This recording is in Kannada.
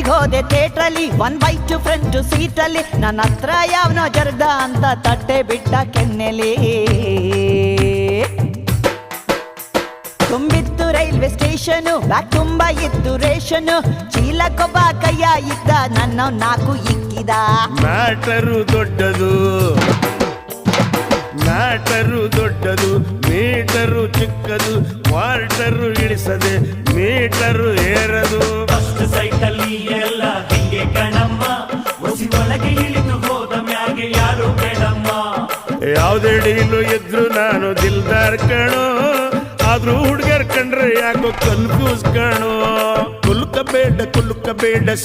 ಮೂವಿಗೆ ಹೋದೆ ಥಿಯೇಟ್ರಲ್ಲಿ 1/2 ಫ್ರಂಟ್ ಸೀಟಲ್ಲಿ. ನನ್ನ ಹತ್ರ ಯಾವನೋ ಜರ್ದ ಅಂತ ತಟ್ಟೆ ಬಿಟ್ಟ ಕೆನ್ನೆಲಿ. ತುಂಬಿತ್ತು ರೈಲ್ವೆ ಸ್ಟೇಷನು, ಬ್ಯಾಗ್ ತುಂಬ ಇತ್ತು ರೇಷನು. ಚೀಲಕ್ಕೊಬ್ಬ ಕೈಯ ಇದ್ದ, ನನ್ನ 4 ಇಕ್ಕಿದ. ಮ್ಯಾಟರು ದೊಡ್ಡದು, ಮ್ಯಾಟರು ದೊಡ್ಡದು, ಮೀಟರು ಚಿಕ್ಕದು. ಕ್ವಾರ್ಟರು ಇಳಿಸದೆ ಮೀಟರು ಏರದು. ಫಸ್ಟ್ ಸೈಟಲ್ಲಿ ಎಲ್ಲ ಹಿಂಗೆ ಕಣಮ್ಮ, ಒಸಿ ಒಳಗೆ ಇಳಿದು ಹೋದ ಮ್ಯಾಗೆ ಯಾರು ಬೇಡಮ್ಮ. ಯಾವುದೇ ಡೀಲು ಇದ್ರು ನಾನು ದಿಲ್ದಾರ್ ಕಣೋ, ಆದ್ರೂ ಹುಡುಗರ್ ಕಂಡ್ರೆ ಯಾಕೋ ಕನ್ಫ್ಯೂಸ್ ಕಣೋ. ಕುಲುಕ ಬೇಡ